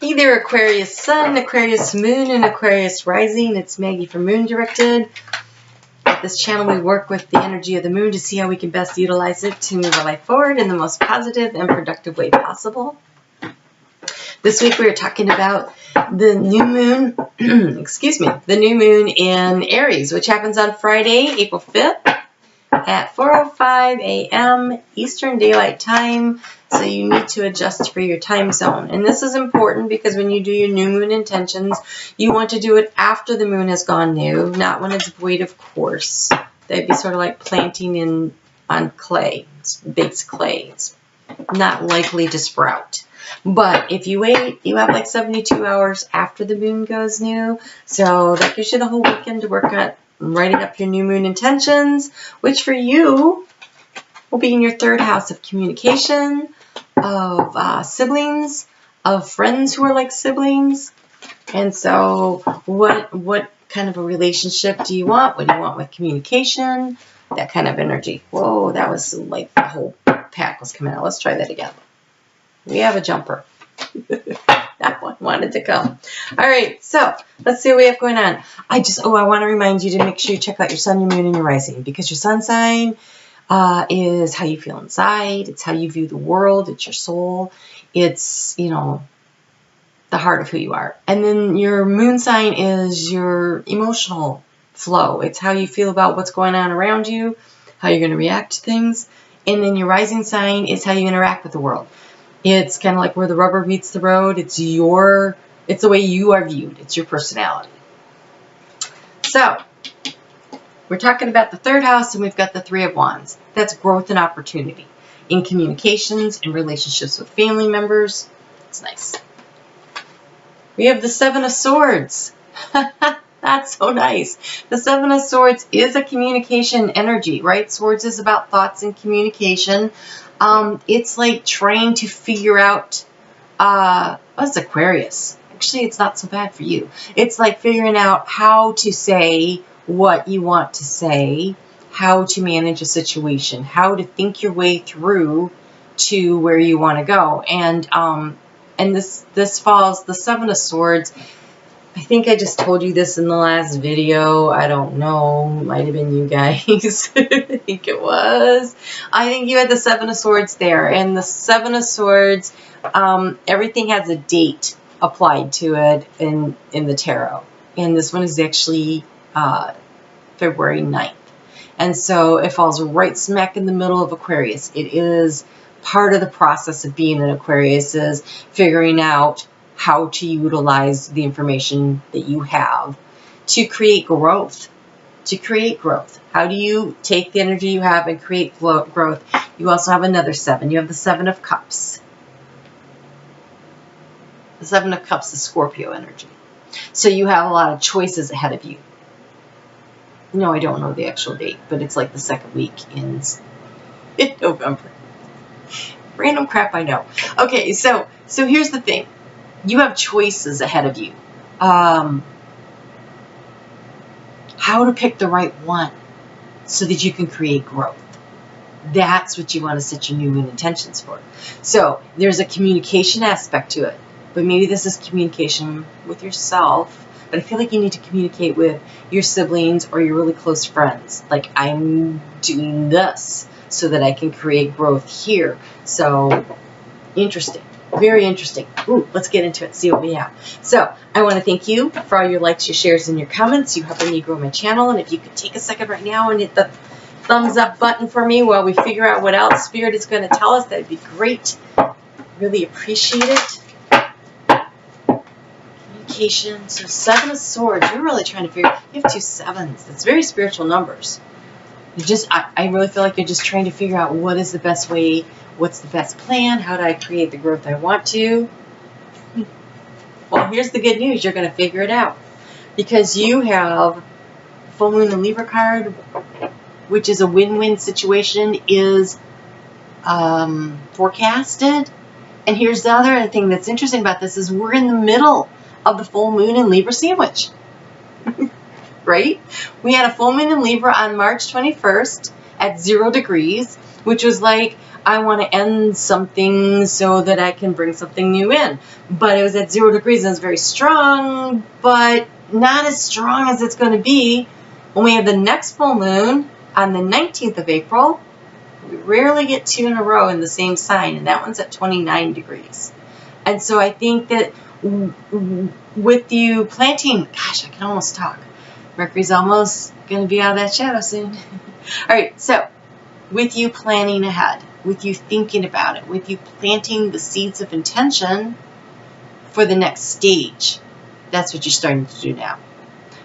Hey there, Aquarius Sun, Aquarius Moon, and Aquarius Rising. It's Maggie from Moon Directed. At this channel, we work with the energy of the moon to see how we can best utilize it to move our life forward in the most positive and productive way possible. This week, we are talking about the new moon, the new moon in Aries, which happens on Friday, April 5th at 4:05 a.m. Eastern Daylight Time. So you need to adjust for your time zone. And this is important because when you do your new moon intentions, you want to do it after the moon has gone new, not when it's void of course. That'd be sort of like planting on clay. It's baked clay. It's not likely to sprout. But if you wait, you have like 72 hours after the moon goes new. So that gives you the whole weekend to work on writing up your new moon intentions, which for you will be in your third house of communication, of siblings, of friends who are like siblings. And so what kind of a relationship do you want? What do you want with communication? That kind of energy. Whoa, that was like the whole pack was coming out. Let's try that again. We have a jumper. That one wanted to come. All right, so let's see what we have going on. I want to remind you to make sure you check out your sun, your moon, and your rising, because your sun sign is how you feel inside. It's how you view the world. It's your soul. It's, the heart of who you are. And then your moon sign is your emotional flow. It's how you feel about what's going on around you, how you're going to react to things. And then your rising sign is how you interact with the world. It's kind of like where the rubber meets the road. It's the way you are viewed. It's your personality. So we're talking about the third house, and we've got the Three of Wands. That's growth and opportunity in communications and relationships with family members. It's nice. We have the Seven of Swords. That's so nice. The Seven of Swords is a communication energy, right? Swords is about thoughts and communication. It's like trying to figure out, what's Aquarius? Actually, it's not so bad for you. It's like figuring out how to say what you want to say, how to manage a situation, how to think your way through to where you want to go. And this falls, the Seven of Swords. I think I just told you this in the last video. I don't know. Might have been you guys. I think it was. I think you had the Seven of Swords there. And the Seven of Swords, everything has a date applied to it in the tarot. And this one is actually February 9th. And so it falls right smack in the middle of Aquarius. It is part of the process of being an Aquarius is figuring out how to utilize the information that you have to create growth. How do you take the energy you have and create growth? You also have another seven. You have the Seven of Cups. The Seven of Cups is Scorpio energy. So you have a lot of choices ahead of you. No, I don't know the actual date, but it's like the second week in November. Random crap, I know. Okay, so here's the thing. You have choices ahead of you. How to pick the right one so that you can create growth. That's what you want to set your new moon intentions for. So there's a communication aspect to it. But maybe this is communication with yourself. But I feel like you need to communicate with your siblings or your really close friends. Like, I'm doing this so that I can create growth here. So, interesting. Very interesting. Ooh, let's get into it, see what we have. So, I want to thank you for all your likes, your shares, and your comments. You helping me grow my channel. And if you could take a second right now and hit the thumbs up button for me while we figure out what else Spirit is going to tell us, that'd be great. Really appreciate it. Communication. So, Seven of Swords. You're really trying to figure out. You have two sevens. That's very spiritual numbers. I really feel like you're just trying to figure out what is the best way. What's the best plan? How do I create the growth I want to? Well, here's the good news. You're going to figure it out. Because you have Full Moon and Libra card, which is a win-win situation, is forecasted. And here's the other thing that's interesting about this is we're in the middle of the Full Moon and Libra sandwich. Right? We had a Full Moon in Libra on March 21st at 0 degrees, which was like I want to end something so that I can bring something new in. But it was at 0 degrees and it's very strong, but not as strong as it's going to be when we have the next full moon on the 19th of April. We rarely get 2 in a row in the same sign, and that one's at 29 degrees. And so I think that with you planting, gosh, I can almost talk. Mercury's almost going to be out of that shadow soon. All right, so with you planning ahead, with you thinking about it, with you planting the seeds of intention for the next stage, that's what you're starting to do now.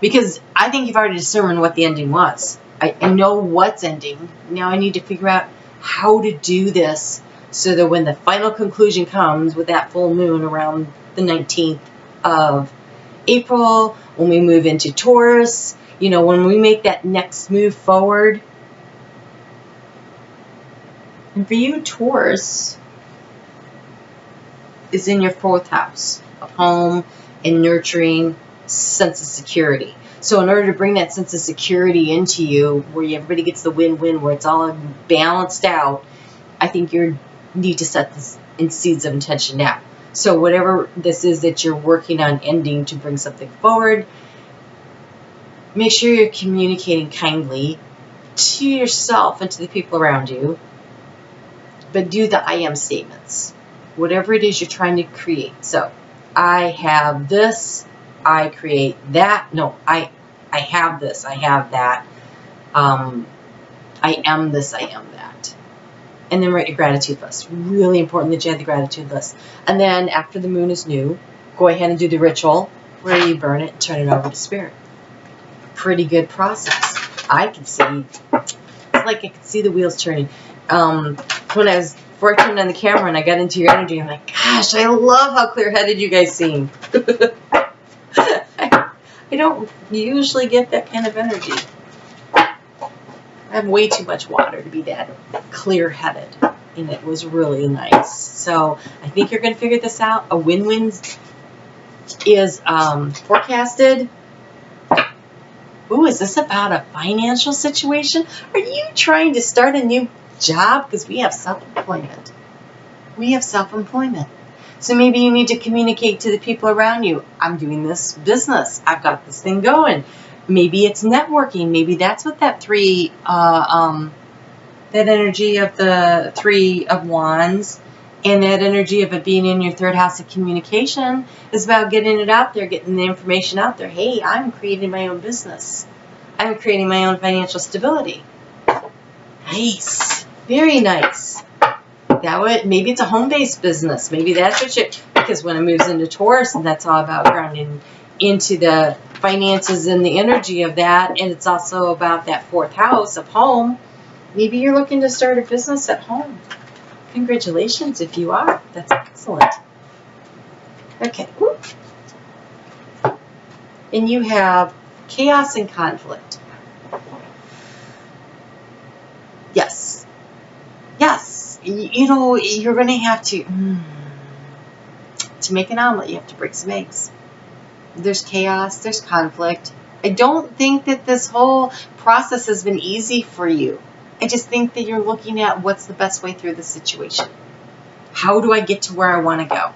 Because I think you've already determined what the ending was. I know what's ending. Now I need to figure out how to do this so that when the final conclusion comes with that full moon around the 19th of April, when we move into Taurus, you know, when we make that next move forward. And for you, Taurus is in your 4th house of home and nurturing, sense of security. So in order to bring that sense of security into you, where everybody gets the win-win, where it's all balanced out, I think you need to set this in seeds of intention now. So whatever this is that you're working on ending to bring something forward, make sure you're communicating kindly to yourself and to the people around you, but do the I am statements. Whatever it is you're trying to create. So, I have this, I create that. No, I have this, I have that. I am this, I am that. And then write your gratitude list. Really important that you have the gratitude list. And then after the moon is new, go ahead and do the ritual where you burn it and turn it over to spirit. Pretty good process. I can see, it's like I can see the wheels turning. When I was before I turned on the camera and I got into your energy, I'm like, gosh, I love how clear-headed you guys seem. I don't usually get that kind of energy. I have way too much water to be that clear-headed, and it was really nice. So I think you're going to figure this out. A win-win is forecasted. Ooh, is this about a financial situation? Are you trying to start a new job? Because we have self-employment. We have self-employment. So maybe you need to communicate to the people around you. I'm doing this business. I've got this thing going. Maybe it's networking. Maybe that's what that that energy of the 3 of Wands and that energy of it being in your 3rd house of communication is about getting it out there, getting the information out there. Hey, I'm creating my own business. I'm creating my own financial stability. Nice. Very nice. That would, maybe it's a home-based business. Maybe that's what you, because when it moves into Taurus, and that's all about grounding into the finances and the energy of that, and it's also about that 4th house of home. Maybe you're looking to start a business at home. Congratulations if you are. That's excellent. Okay. And you have chaos and conflict. Yes. Yes. You know, you're going to have to make an omelet, you have to break some eggs. There's chaos, there's conflict. I don't think that this whole process has been easy for you. I just think that you're looking at what's the best way through the situation. How do I get to where I want to go?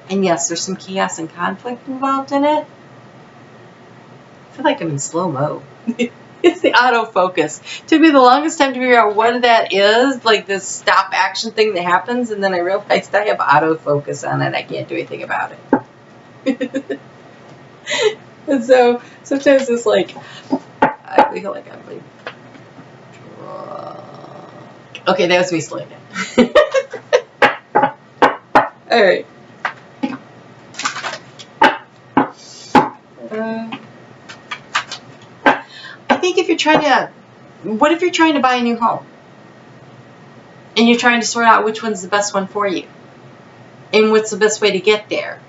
And yes, there's some chaos and conflict involved in it. I feel like I'm in slow-mo. It's the autofocus. It took me the longest time to figure out what that is, like this stop action thing that happens, and then I realized I have autofocus on it. I can't do anything about it. And so sometimes it's like, I feel like I'm like, okay, that was me slowing down. All right. I think if you're trying to, what if you're trying to buy a new home? And you're trying to sort out which one's the best one for you? And what's the best way to get there?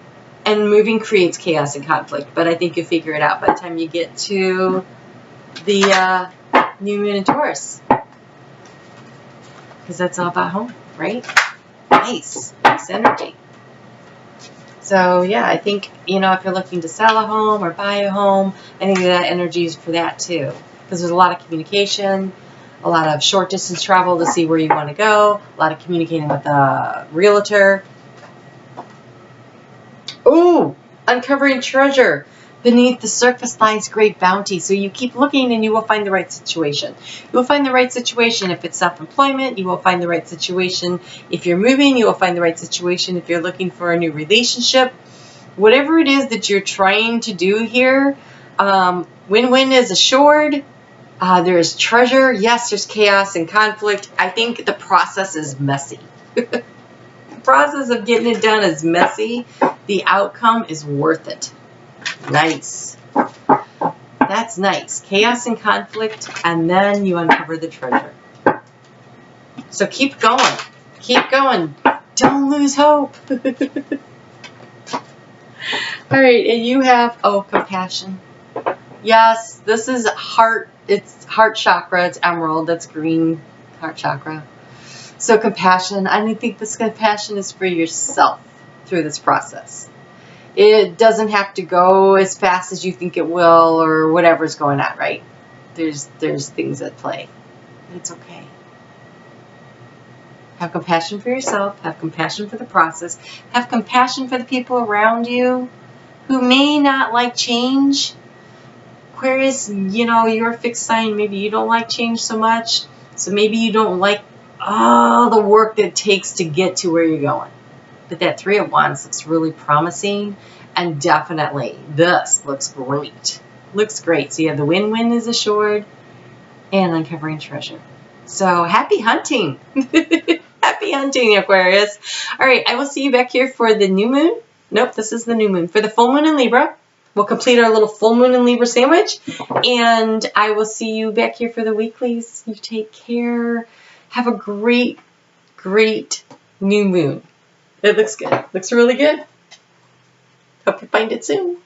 And moving creates chaos and conflict, but I think you'll figure it out by the time you get to the new moon in Taurus. Because that's all about home, right? Nice. Nice energy. So, yeah, I think, you know, if you're looking to sell a home or buy a home, I think that energy is for that too. Because there's a lot of communication. a lot of short distance travel to see where you want to go, a lot of communicating with a realtor. Ooh, uncovering treasure. Beneath the surface lies great bounty. So you keep looking and you will find the right situation. You will find the right situation if it's self-employment. You will find the right situation if you're moving. You will find the right situation if you're looking for a new relationship. Whatever it is that you're trying to do here, win-win is assured. There is treasure. Yes, there's chaos and conflict. I think the process is messy. The process of getting it done is messy. The outcome is worth it. Nice. That's nice. Chaos and conflict, and then you uncover the treasure. So keep going. Keep going. Don't lose hope. All right, and you have, compassion. Yes, this is heart. It's heart chakra. It's emerald. That's green heart chakra. So compassion. I think this compassion is for yourself through this process. It doesn't have to go as fast as you think it will, or whatever's going on, right? There's things at play. It's okay. Have compassion for yourself. Have compassion for the process. Have compassion for the people around you who may not like change. Aquarius, you're a fixed sign. Maybe you don't like change so much. So maybe you don't like all the work that it takes to get to where you're going. But that 3 of Wands looks really promising, and definitely this looks great. Looks great. So you have the win-win is assured and uncovering treasure. So happy hunting. Happy hunting, Aquarius. All right, I will see you back here for the new moon. Nope, this is the new moon. For the full moon in Libra, we'll complete our little full moon in Libra sandwich, and I will see you back here for the weeklies. You take care. Have a great, great new moon. It looks good. Looks really good. Hope you find it soon.